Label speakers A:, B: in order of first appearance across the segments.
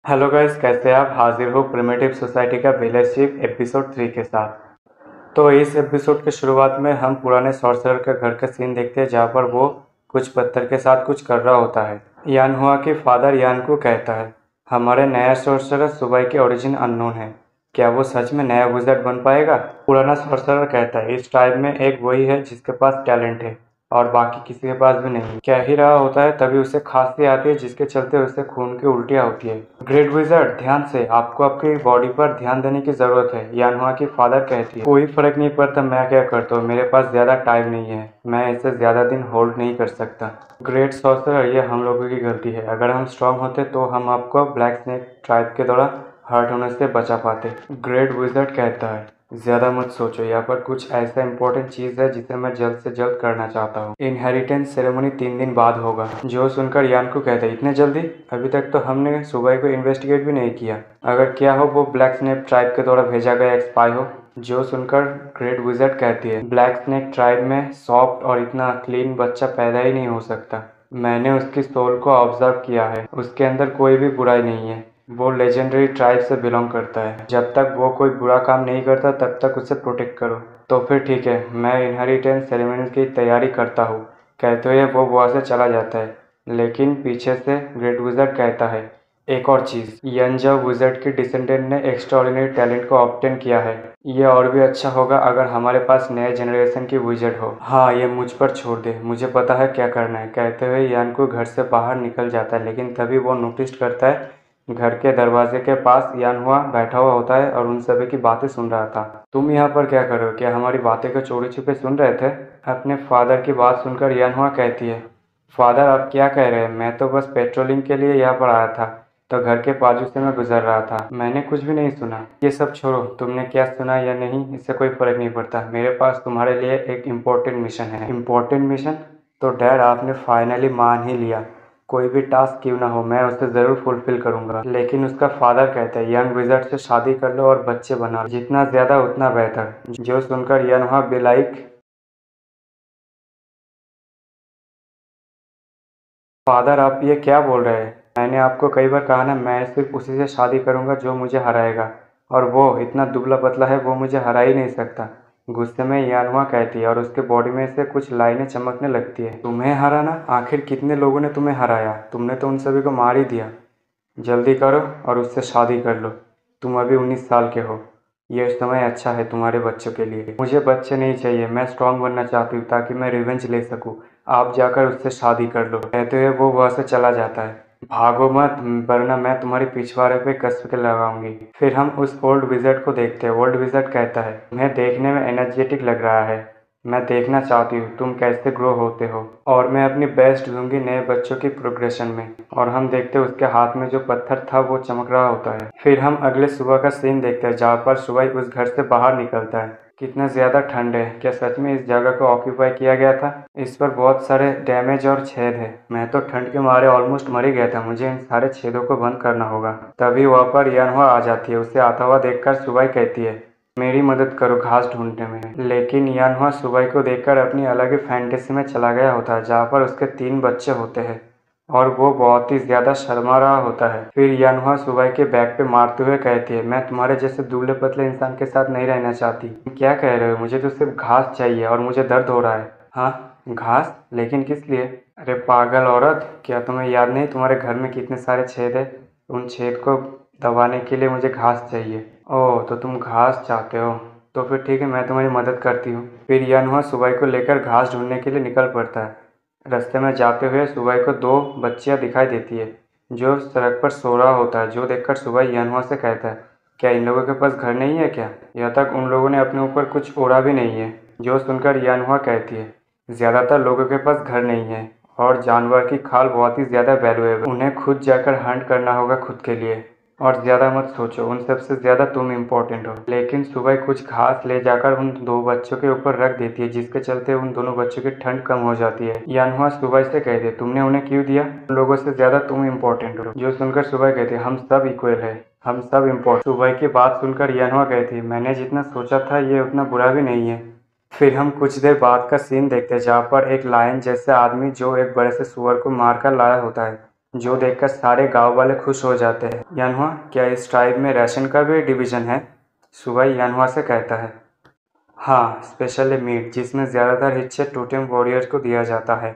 A: Hello guys, कैसे आप हाजिर हो प्रिमिटिव सोसाइटी का विलेज एपिसोड 3 के साथ। तो इस एपिसोड के शुरुआत में हम पुराने सॉर्सरर के घर का सीन देखते हैं, जहाँ पर वो कुछ पत्थर के साथ कुछ कर रहा होता है। यान हुआ कि फादर यान को कहता है, हमारे नया सॉर्सरर सुबह के ओरिजिन अननोन है, क्या वो सच में नया विज़र्ड बन पाएगा। पुराना सॉर्सरर कहता है, इस ट्राइब में एक वही है जिसके पास टैलेंट है और बाकी किसी के पास भी नहीं। कह ही रहा होता है तभी उसे खांसी आती है, जिसके चलते उसे खून की उल्टियाँ होती है। ग्रेट विज़र्ड, ध्यान से, आपको आपकी बॉडी पर ध्यान देने की जरूरत है, यानहुआ की फादर कहती है। कोई फर्क नहीं पड़ता मैं क्या करता हूँ, मेरे पास ज्यादा टाइम नहीं है, मैं इसे ज्यादा दिन होल्ड नहीं कर सकता। ग्रेट सॉर्सरर, ये हम लोगों की गलती है, अगर हम स्ट्रांग होते तो हम आपको ब्लैक स्नेक ट्राइब के दौरान हर्ट होने से बचा पाते। ग्रेट विज़र्ड कहता है, ज्यादा मत सोचो, यहाँ पर कुछ ऐसा इंपॉर्टेंट चीज है जिसे मैं जल्द से जल्द करना चाहता हूँ। इनहेरिटेंस सेरेमनी 3 दिन बाद होगा। जो सुनकर यान को कहता है, इतने जल्दी? अभी तक तो हमने सुबह को इन्वेस्टिगेट भी नहीं किया। अगर किया हो वो ब्लैक स्नेक ट्राइब के द्वारा भेजा गया एक स्पाई हो। जो सुनकर ग्रेट विज़र्ड कहती है, ब्लैक स्नेक ट्राइब में सॉफ्ट और इतना क्लीन बच्चा पैदा ही नहीं हो सकता। मैंने उसकी सोल को ऑब्जर्व किया है, उसके अंदर कोई भी बुराई नहीं है। वो लेजेंडरी ट्राइब से बिलोंग करता है। जब तक वो कोई बुरा काम नहीं करता तब तक उसे प्रोटेक्ट करो। तो फिर ठीक है, मैं इनहेरिटेंस सेरेमनी की तैयारी करता हूँ, कहते हुए वो वहाँ से चला जाता है। लेकिन पीछे से ग्रेट विज़र्ड कहता है, एक और चीज़, यंजा विज़र्ड के डिसेंडेंट ने एक्स्ट्राऑर्डिनरी टैलेंट को ऑब्टेन किया है। ये और भी अच्छा होगा अगर हमारे पास नए जनरेशन की विज़र्ड हो। हाँ, ये मुझ पर छोड़ दे, मुझे पता है क्या करना है, कहते हुए यान को घर से बाहर निकल जाता है। लेकिन तभी वो नोटिस करता है, घर के दरवाजे के पास यानहुआ बैठा हुआ होता है और उन सभी की बातें सुन रहा था। तुम यहाँ पर क्या कर रहे हो? क्या हमारी बातें को चोरी छुपे सुन रहे थे? अपने फादर की बात सुनकर यानहुआ कहती है, फादर आप क्या कह रहे हैं? मैं तो बस पेट्रोलिंग के लिए यहाँ पर आया था, तो घर के बाजू से मैं गुजर रहा था, मैंने कुछ भी नहीं सुना। ये सब छोड़ो, तुमने क्या सुना या नहीं इससे कोई फर्क नहीं पड़ता, मेरे पास तुम्हारे लिए एक इम्पोर्टेंट मिशन है। Important mission? तो डैड, आपने फाइनली मान ही लिया, कोई भी टास्क क्यों ना हो मैं उसे ज़रूर फुलफिल करूंगा। लेकिन उसका फादर कहता है, यंग विज़र्ड से शादी कर लो और बच्चे बना लो, जितना ज़्यादा उतना बेहतर। जो सुनकर यनहुआ बिलाइक, फादर आप ये क्या बोल रहे हैं? मैंने आपको कई बार कहा ना, मैं सिर्फ उसी से शादी करूंगा जो मुझे हराएगा, और वो इतना दुबला पतला है, वो मुझे हरा ही नहीं सकता। गुस्से में यानहुआ कहती है और उसके बॉडी में से कुछ लाइनें चमकने लगती है। तुम्हें हराना? आखिर कितने लोगों ने तुम्हें हराया? तुमने तो उन सभी को मार ही दिया। जल्दी करो और उससे शादी कर लो, तुम अभी 19 साल के हो, ये समय अच्छा है तुम्हारे बच्चों के लिए। मुझे बच्चे नहीं चाहिए, मैं स्ट्रांग बनना चाहती हूँ ताकि मैं रिवेंज ले सकूँ। आप जाकर उससे शादी कर लो, कहते हुए वो वहाँ से चला जाता है। भागो मत, वरना मैं तुम्हारे पिछवाड़े पे कसम के लगाऊंगी। फिर हम उस ओल्ड विज़र्ड को देखते हैं। ओल्ड विज़र्ड कहता है, तुम्हें देखने में एनर्जेटिक लग रहा है, मैं देखना चाहती हूँ तुम कैसे ग्रो होते हो, और मैं अपनी बेस्ट दूंगी नए बच्चों की प्रोग्रेशन में। और हम देखते हैं उसके हाथ में जो पत्थर था वो चमक रहा होता है। फिर हम अगले सुबह का सीन देखते हैं, जहाँ पर सुबह उस घर से बाहर निकलता है। कितना ज़्यादा ठंड है, क्या सच में इस जगह को ऑक्यूपाई किया गया था? इस पर बहुत सारे डैमेज और छेद है, मैं तो ठंड के मारे ऑलमोस्ट मर ही गया था, मुझे इन सारे छेदों को बंद करना होगा। तभी वहाँ पर यानहुआ आ जाती है। उसे आता हुआ देखकर सुबह कहती है, मेरी मदद करो घास ढूंढने में। लेकिन यानहुआ सुबह को देखकर अपनी अलग ही फैंटेसी में चला गया होता है, जहाँ पर उसके 3 बच्चे होते हैं और वो बहुत ही ज्यादा शर्मा रहा होता है। फिर यानहुआ सुबह के बैग पे मारते हुए कहती है, मैं तुम्हारे जैसे दुबले पतले इंसान के साथ नहीं रहना चाहती। तुम क्या कह रहे हो? मुझे तो सिर्फ घास चाहिए और मुझे दर्द हो रहा है। हाँ, घास? लेकिन किस लिए? अरे पागल औरत, क्या तुम्हें याद नहीं तुम्हारे घर में कितने सारे छेद है? उन छेद को दबाने के लिए मुझे घास चाहिए। ओह, तो तुम घास चाहते हो, तो फिर ठीक है, मैं तुम्हारी मदद करती हूँ। फिर यानहुआ सुबह को लेकर घास ढूंढने के लिए निकल पड़ता है। रास्ते में जाते हुए सुबह को 2 बच्चियां दिखाई देती है जो सड़क पर सो रहा होता है। जो देखकर सुबह यानहुआ से कहता है, क्या इन लोगों के पास घर नहीं है क्या? यहाँ तक उन लोगों ने अपने ऊपर कुछ ओढ़ा भी नहीं है। जो सुनकर यानहुआ कहती है, ज़्यादातर लोगों के पास घर नहीं है और जानवर की खाल बहुत ही ज़्यादा वैल्यूएबल, उन्हें खुद जाकर हंट करना होगा खुद के लिए। और ज़्यादा मत सोचो, उन सबसे ज़्यादा तुम इम्पोर्टेंट हो। लेकिन सुबह कुछ घास ले जाकर उन 2 बच्चों के ऊपर रख देती है, जिसके चलते उन दोनों बच्चों की ठंड कम हो जाती है। यानहुआ सुबह से कहती है, तुमने उन्हें क्यों दिया? उन लोगों से ज़्यादा तुम इम्पोर्टेंट हो। जो सुनकर सुबह कहती है, हम सब इक्वल है, हम सब इम्पोर्टेंट। सुबह की बात सुनकर यानहुआ कहती है, मैंने जितना सोचा था ये उतना बुरा भी नहीं है। फिर हम कुछ देर बाद का सीन देखते हैं, जहाँ पर एक लायन जैसे आदमी जो एक बड़े से सुअर को मारकर लाया होता है, जो देखकर सारे गांव वाले खुश हो जाते हैं। यानहुआ, क्या इस ट्राइब में राशन का भी डिवीज़न है? सुबाई यानहुआ से कहता है, हाँ, स्पेशली मीट, जिसमें ज़्यादातर हिस्से टोटेम वॉरियर्स को दिया जाता है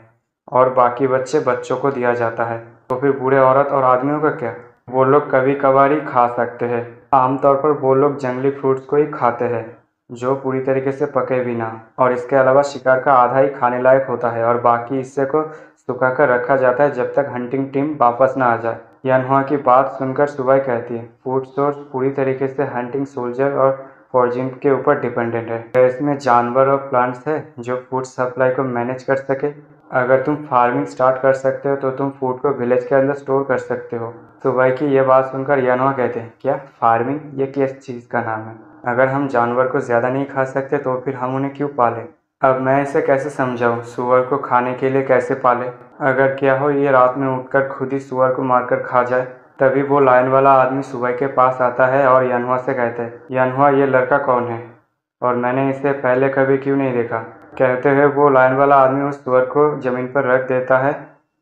A: और बाकी बच्चों को दिया जाता है। तो फिर बूढ़े औरत और आदमियों का क्या? वो लोग कभी कभार ही खा सकते हैं। आमतौर पर वो लोग जंगली फ्रूट्स को ही खाते हैं जो पूरी तरीके से पके भी ना, और इसके अलावा शिकार का आधा ही खाने लायक होता है और बाकी हिस्से को सुखा कर रखा जाता है जब तक हंटिंग टीम वापस ना आ जाए। यानहुआ की बात सुनकर सुबाई कहती है, फूड सोर्स पूरी तरीके से हंटिंग सोल्जर और फॉर्जिंग के ऊपर डिपेंडेंट है। क्या इसमें जानवर और प्लांट्स है जो फूड सप्लाई को मैनेज कर सके? अगर तुम फार्मिंग स्टार्ट कर सकते हो तो तुम फूड को विलेज के अंदर स्टोर कर सकते हो। सुबाई की यह बात सुनकर यानहुआ कहते हैं, क्या फार्मिंग? ये किस चीज़ का नाम है? अगर हम जानवर को ज़्यादा नहीं खा सकते तो फिर हम उन्हें क्यों पालें? अब मैं इसे कैसे समझाऊं? सुअर को खाने के लिए कैसे पाले? अगर क्या हो ये रात में उठकर खुद ही सुअर को मारकर खा जाए? तभी वो लायन वाला आदमी सुबह के पास आता है और यानहुआ से कहते हैं, यानहुआ, ये लड़का कौन है और मैंने इसे पहले कभी क्यों नहीं देखा? कहते हैं वो लायन वाला आदमी उस सुअर को ज़मीन पर रख देता है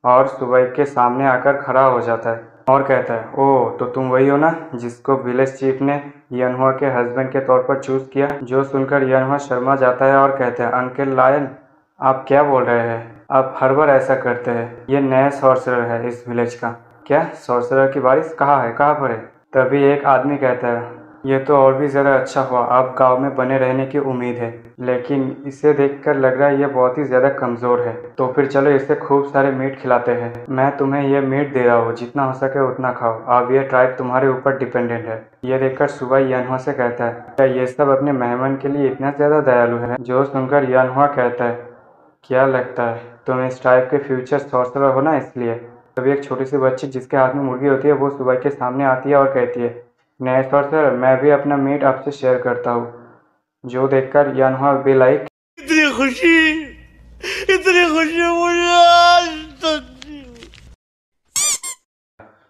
A: और सुबह के सामने आकर खड़ा हो जाता है और कहता है, ओह, तो तुम वही हो ना जिसको विलेज चीफ ने यानहुआ के हस्बैंड के तौर पर चूज़ किया? जो सुनकर यानहुआ शर्मा जाता है और कहते हैं, अंकल लायन, आप क्या बोल रहे हैं? आप हर बार ऐसा करते हैं। ये नया सॉर्सरर है इस विलेज का। क्या सॉर्सरर की बारिश कहाँ है, कहाँ पर है? तभी एक आदमी कहता है, ये तो और भी ज़्यादा अच्छा हुआ, अब गांव में बने रहने की उम्मीद है, लेकिन इसे देखकर लग रहा है ये बहुत ही ज़्यादा कमज़ोर है। तो फिर चलो इसे खूब सारे मीट खिलाते हैं। मैं तुम्हें ये मीट दे रहा हूँ, जितना हो सके उतना खाओ। अब ये ट्राइब तुम्हारे ऊपर डिपेंडेंट है। ये देखकर सुबाई यानहुआ से कहता है, क्या ये सब अपने मेहमान के लिए इतना ज़्यादा दयालु है? जो सुनकर यानहुआ कहता है, क्या लगता है तुम इस टाइप के फ्यूचर सॉर्सरर हो ना, इसलिए? तभी एक छोटी सी बच्ची जिसके हाथ में मुर्गी होती है वो सुबह के सामने आती है और कहती है, नए सॉर्सरर, मैं भी अपना मीट आपसे शेयर करता हूँ। जो देखकर यानहुआ बी लाइक, इतनी खुशी मुझे आज तक।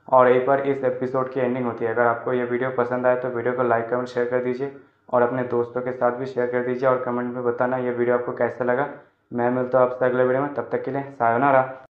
A: और यहीं पर इस एपिसोड की एंडिंग होती है। अगर आपको ये वीडियो पसंद आए तो वीडियो को लाइक कमेंट शेयर कर दीजिए और अपने दोस्तों के साथ भी शेयर कर दीजिए और कमेंट में बताना ये वीडियो आपको कैसा लगा। मैं मिलता हूँ आपसे अगले वीडियो में, तब तक के लिए सायोनारा।